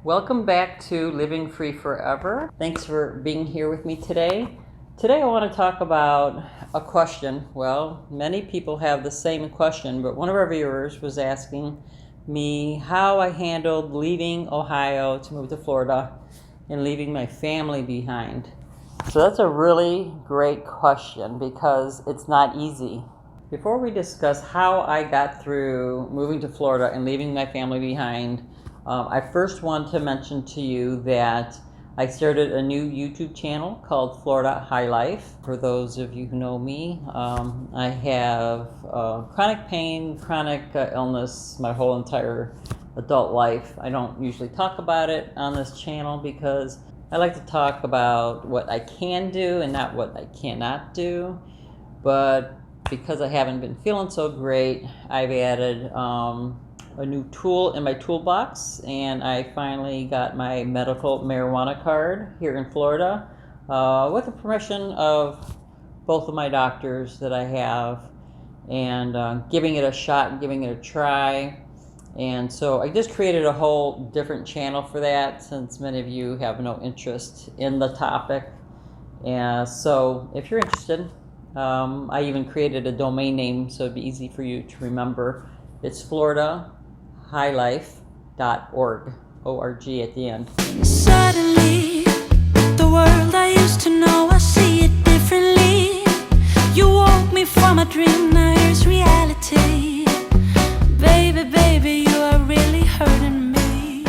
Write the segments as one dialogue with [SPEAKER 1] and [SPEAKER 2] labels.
[SPEAKER 1] Welcome back to Living Free Forever. Thanks for being here with me today. Today I want to talk about a question. Well, many people have the same question, but one of our viewers was asking me how I handled leaving Ohio to move to Florida and leaving my family behind. So that's a really great question because it's not easy. Before we discuss how I got through moving to Florida and leaving my family behind, I first want to mention to you that I started a new YouTube channel called Florida High Life. For those of you who know me, I have chronic pain, chronic illness my whole entire adult life. I don't usually talk about it on this channel because I like to talk about what I can do and not what I cannot do. But because I haven't been feeling so great, I've added a new tool in my toolbox, and I finally got my medical marijuana card here in Florida with the permission of both of my doctors that I have, and giving it a shot and giving it a try. And so I just created a whole different channel for that, since many of you have no interest in the topic. And so if you're interested, I even created a domain name so it'd be easy for you to remember. It's FloridaHighLife.org, O-R-G at the end.
[SPEAKER 2] Suddenly, the world I used to know, I see it differently. You woke me from a dream, now here's reality. Baby, baby, you are really hurting me.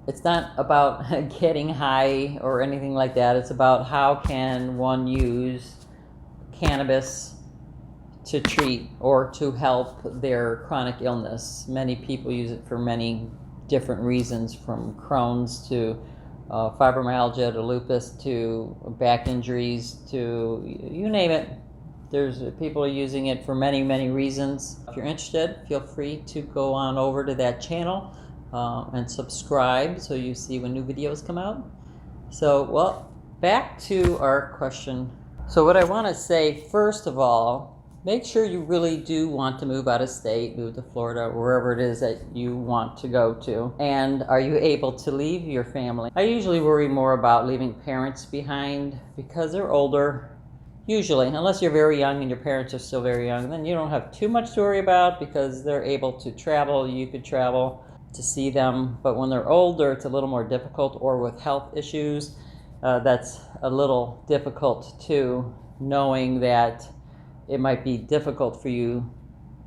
[SPEAKER 1] It's not about getting high or anything like that. It's about how can one use cannabis to treat or to help their chronic illness. Many people use it for many different reasons, from Crohn's to fibromyalgia to lupus to back injuries to you name it. There's people using it for many, many reasons. If you're interested, feel free to go on over to that channel and subscribe so you see when new videos come out. So, well, back to our question. So what I want to say, first of all, make sure you really do want to move out of state, move to Florida, wherever it is that you want to go to. And are you able to leave your family? I usually worry more about leaving parents behind because they're older. Usually, unless you're very young and your parents are still very young, then you don't have too much to worry about because they're able to travel. You could travel to see them. But when they're older, it's a little more difficult, or with health issues, that's a little difficult too, knowing that it might be difficult for you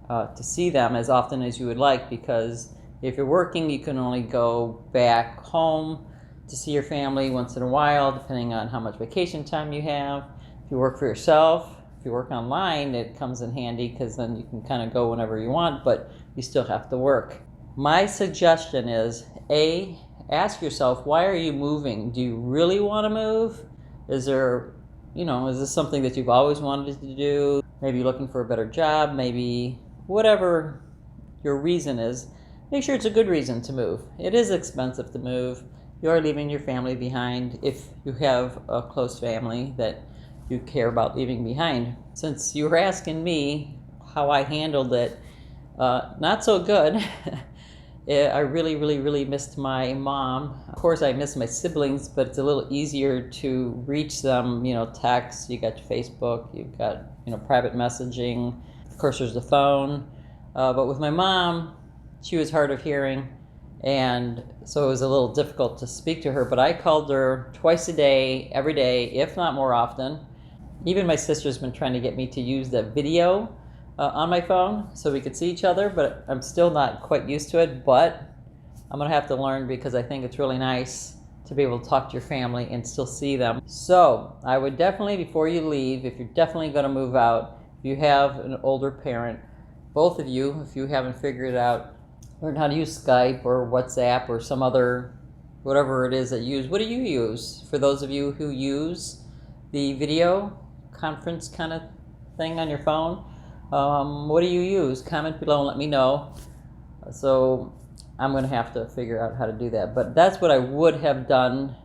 [SPEAKER 1] to see them as often as you would like, because if you're working, you can only go back home to see your family once in a while, depending on how much vacation time you have. If you work for yourself, if you work online, it comes in handy because then you can kind of go whenever you want, but you still have to work. My suggestion is, A, ask yourself, why are you moving? Do you really want to move? Is this something that you've always wanted to do? Maybe you're looking for a better job, maybe whatever your reason is. Make sure it's a good reason to move. It is expensive to move. You are leaving your family behind if you have a close family that you care about leaving behind. Since you were asking me how I handled it, not so good. I really, really, really missed my mom. Of course, I miss my siblings, but it's a little easier to reach them, text. You got Facebook, you've got, private messaging. Of course, there's the phone. But with my mom, she was hard of hearing, and so it was a little difficult to speak to her. But I called her twice a day, every day, if not more often. Even my sister's been trying to get me to use the video on my phone so we could see each other, but I'm still not quite used to it. But I'm gonna have to learn, because I think it's really nice to be able to talk to your family and still see them. So I would definitely, before you leave, if you're definitely gonna move out, if you have an older parent, both of you, if you haven't figured it out, learn how to use Skype or WhatsApp or some other, whatever it is that you use. What do you use? For those of you who use the video conference kind of thing on your phone, what do you use? Comment below and let me know. So I'm going to have to figure out how to do that. But that's what I would have done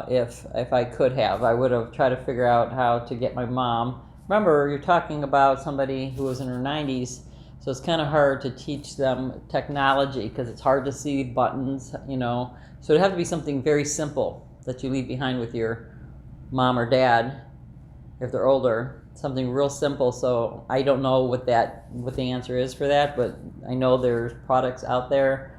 [SPEAKER 1] if I could have. I would have tried to figure out how to get my mom. Remember, you're talking about somebody who was in her 90s, So it's kind of hard to teach them technology because it's hard to see buttons, you know. So it'd have to be something very simple that you leave behind with your mom or dad if they're older. Something real simple. So I don't know what the answer is for that, but I know there's products out there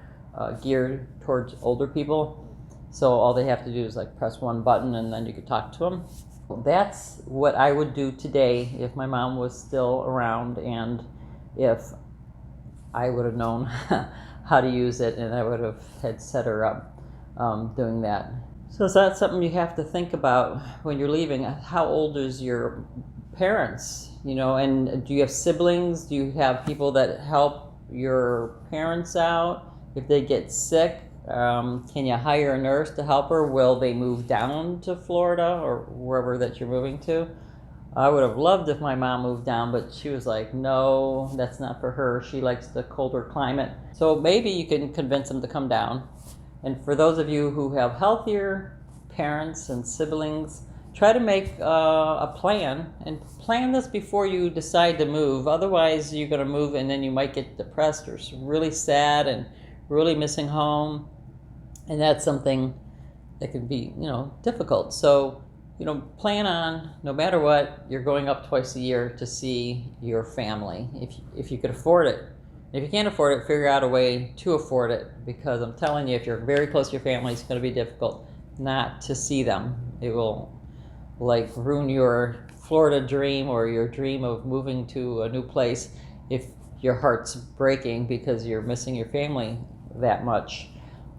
[SPEAKER 1] geared towards older people. So all they have to do is like press one button and then you could talk to them. That's what I would do today if my mom was still around and if I would have known how to use it, and I would have had set her up doing that. So that's something you have to think about when you're leaving. How old is your parents? You know, and do you have siblings? Do you have people that help your parents out if they get sick? Can you hire a nurse to help her? Will they move down to Florida or wherever that you're moving to? I would have loved if my mom moved down, but she was like, no, that's not for her. She likes the colder climate. So maybe you can convince them to come down. And for those of you who have healthier parents and siblings, try to make a plan and plan this before you decide to move. Otherwise, you're going to move and then you might get depressed or really sad and really missing home. And that's something that can be, you know, difficult. So, you know, plan on, no matter what, you're going up twice a year to see your family, if you could afford it. If you can't afford it, figure out a way to afford it, because I'm telling you, if you're very close to your family, it's going to be difficult not to see them. It will, like, ruin your Florida dream or your dream of moving to a new place if your heart's breaking because you're missing your family that much.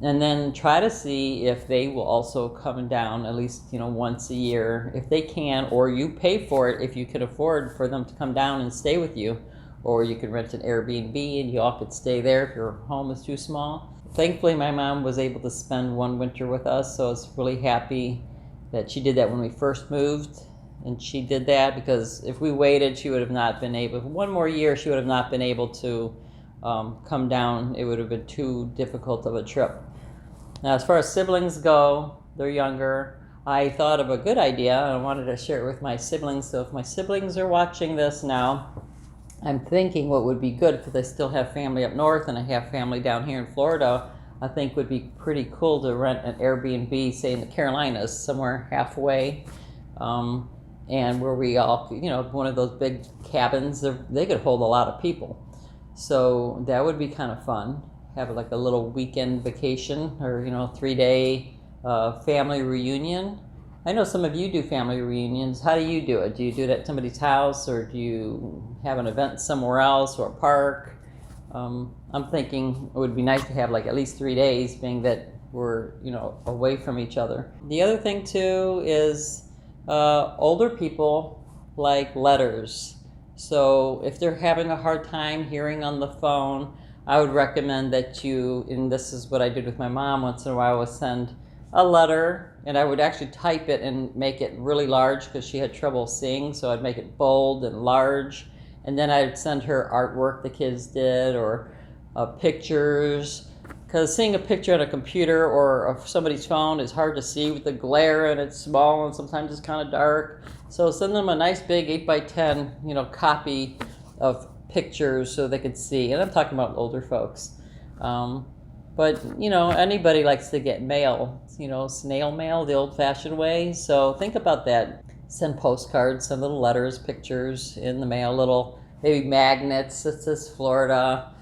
[SPEAKER 1] And then try to see if they will also come down at least, you know, once a year if they can, or you pay for it if you can afford for them to come down and stay with you, or you could rent an Airbnb and you all could stay there if your home is too small. Thankfully, my mom was able to spend one winter with us, so I was really happy that she did that when we first moved. And she did that because if we waited, she would have not been able, one more year, she would have not been able to come down. It would have been too difficult of a trip. Now, as far as siblings go, they're younger. I thought of a good idea and I wanted to share it with my siblings. So if my siblings are watching this now, I'm thinking what would be good, because I still have family up north and I have family down here in Florida, I think would be pretty cool to rent an Airbnb, say in the Carolinas, somewhere halfway, and where we all, you know, one of those big cabins, they could hold a lot of people. So that would be kind of fun. Have like a little weekend vacation, or, you know, 3-day family reunion. I know some of you do family reunions. How do you do it? Do you do it at somebody's house, or do you have an event somewhere else, or a park? I'm thinking it would be nice to have like at least 3 days, being that we're, you know, away from each other. The other thing too is older people like letters. So if they're having a hard time hearing on the phone, I would recommend that you, and this is what I did with my mom once in a while, was send a letter, and I would actually type it and make it really large because she had trouble seeing, so I'd make it bold and large, and then I'd send her artwork the kids did, or pictures, because seeing a picture on a computer or of somebody's phone is hard to see with the glare, and it's small and sometimes it's kind of dark. So send them a nice big 8x10, you know, copy of pictures so they could see. And I'm talking about older folks. But, you know, anybody likes to get mail, you know, snail mail, the old-fashioned way. So think about that. Send postcards, send little letters, pictures in the mail, little maybe magnets that says Florida,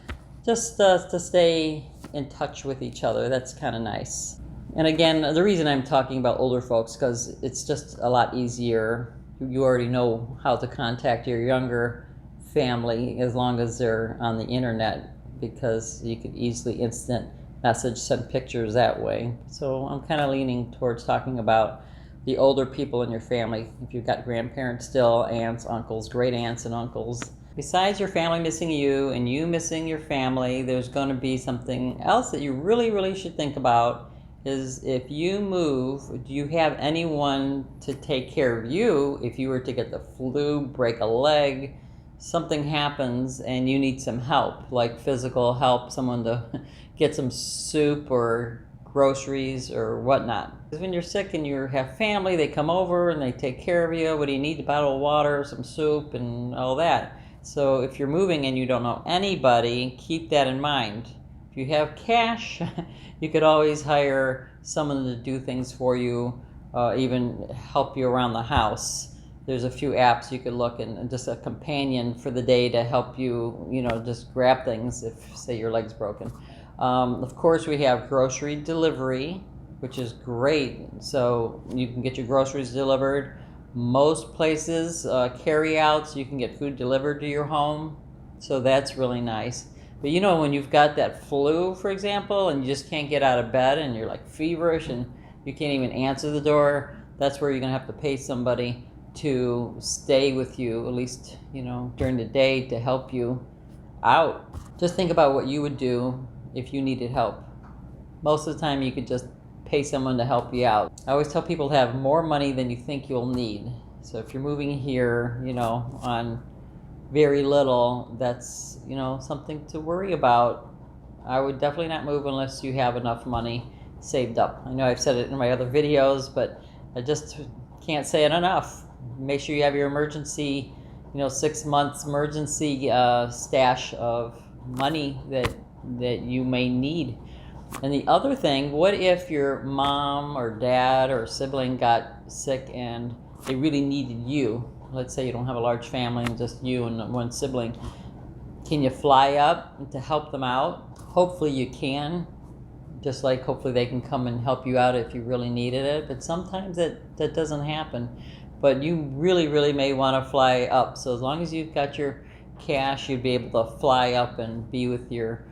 [SPEAKER 1] just to stay in touch with each other. That's kind of nice. And again, the reason I'm talking about older folks, because it's just a lot easier. You already know how to contact your younger family as long as they're on the internet, because you could easily instant message, send pictures that way. So I'm kind of leaning towards talking about the older people in your family. If you've got grandparents still, aunts, uncles, great aunts and uncles. Besides your family missing you and you missing your family, there's going to be something else that you really, really should think about. Is if you move, do you have anyone to take care of you if you were to get the flu, break a leg, something happens and you need some help, like physical help, someone to get some soup or groceries or whatnot. Because when you're sick and you have family, they come over and they take care of you. What do you need? A bottle of water, some soup, and all that. So if you're moving and you don't know anybody, keep that in mind. If you have cash, you could always hire someone to do things for you, even help you around the house. There's a few apps you could look and just a companion for the day to help you, just grab things if, say, your leg's broken. Of course, we have grocery delivery, which is great. So you can get your groceries delivered. Most places carry out, so you can get food delivered to your home. So that's really nice. But when you've got that flu, for example, and you just can't get out of bed and you're like feverish and you can't even answer the door, that's where you're gonna have to pay somebody to stay with you, at least, during the day to help you out. Just think about what you would do if you needed help. Most of the time you could just pay someone to help you out. I always tell people to have more money than you think you'll need. So if you're moving here, on very little, that's, something to worry about. I would definitely not move unless you have enough money saved up. I know I've said it in my other videos, but I just can't say it enough. Make sure you have your emergency, 6 months emergency stash of money that you may need. And the other thing, what if your mom or dad or sibling got sick and they really needed you? Let's say you don't have a large family and just you and one sibling. Can you fly up to help them out? Hopefully you can. Just like hopefully they can come and help you out if you really needed it. But sometimes that doesn't happen. But you really, really may want to fly up. So as long as you've got your cash, you'd be able to fly up and be with your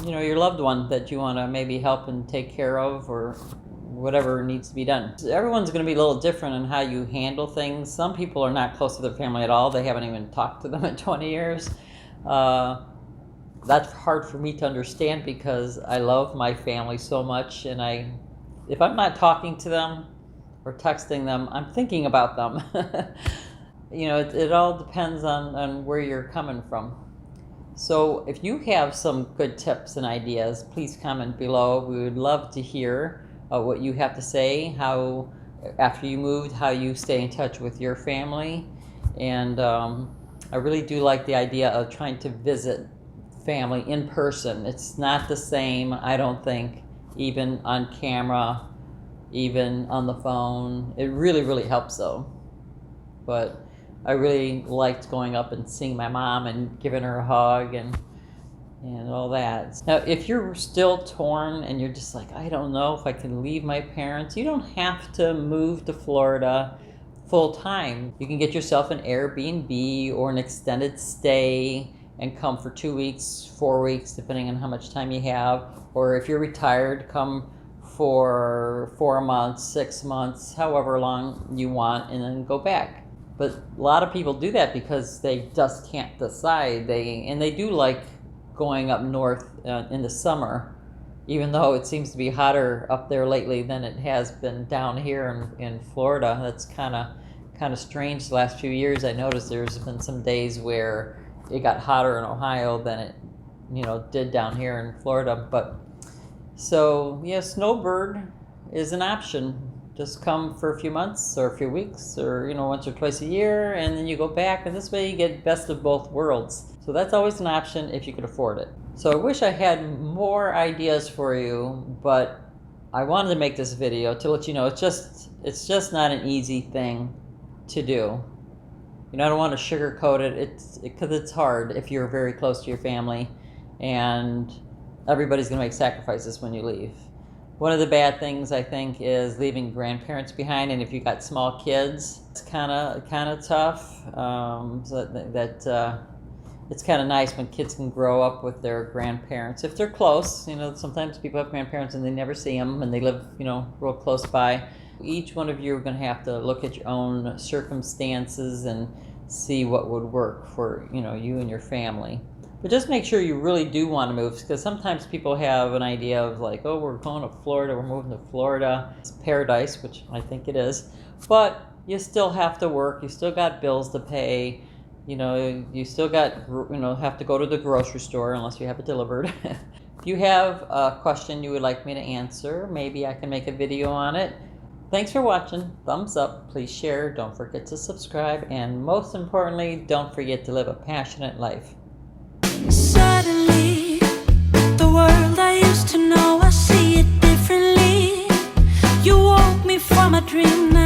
[SPEAKER 1] your loved one that you want to maybe help and take care of, or whatever needs to be done. Everyone's going to be a little different in how you handle things. Some people are not close to their family at all. They haven't even talked to them in 20 years. That's hard for me to understand because I love my family so much, and if I'm not talking to them or texting them, I'm thinking about them. It all depends on where you're coming from. So if you have some good tips and ideas, please comment below. We would love to hear what you have to say, how after you moved, how you stay in touch with your family. And I really do like the idea of trying to visit family in person. It's not the same, I don't think, even on camera, even on the phone. It really, really helps though. But I really liked going up and seeing my mom and giving her a hug and all that. Now, if you're still torn and you're just like, I don't know if I can leave my parents, you don't have to move to Florida full time. You can get yourself an Airbnb or an extended stay and come for 2 weeks, 4 weeks, depending on how much time you have. Or if you're retired, come for 4 months, 6 months, however long you want, and then go back. But a lot of people do that because they just can't decide. They do like going up north in the summer, even though it seems to be hotter up there lately than it has been down here in Florida. That's kind of strange. The last few years, I noticed there's been some days where it got hotter in Ohio than it did down here in Florida. But so yeah, snowbird is an option. Just come for a few months or a few weeks, or once or twice a year, and then you go back, and this way you get best of both worlds. So that's always an option if you could afford it. So I wish I had more ideas for you, but I wanted to make this video to let you know it's just not an easy thing to do. I don't want to sugarcoat it. Because it's hard if you're very close to your family, and everybody's going to make sacrifices when you leave. One of the bad things, I think, is leaving grandparents behind, and if you've got small kids, it's kind of tough. It's kind of nice when kids can grow up with their grandparents if they're close. Sometimes people have grandparents and they never see them, and they live, real close by. Each one of you are going to have to look at your own circumstances and see what would work for you and your family. But just make sure you really do want to move, because sometimes people have an idea of like, oh, we're going to Florida, we're moving to Florida. It's paradise, which I think it is. But you still have to work. You still got bills to pay. You still got, have to go to the grocery store unless you have it delivered. If you have a question you would like me to answer, maybe I can make a video on it. Thanks for watching. Thumbs up. Please share. Don't forget to subscribe. And most importantly, don't forget to live a passionate life.
[SPEAKER 2] Suddenly, the world I used to know, I see it differently. You woke me from a dream.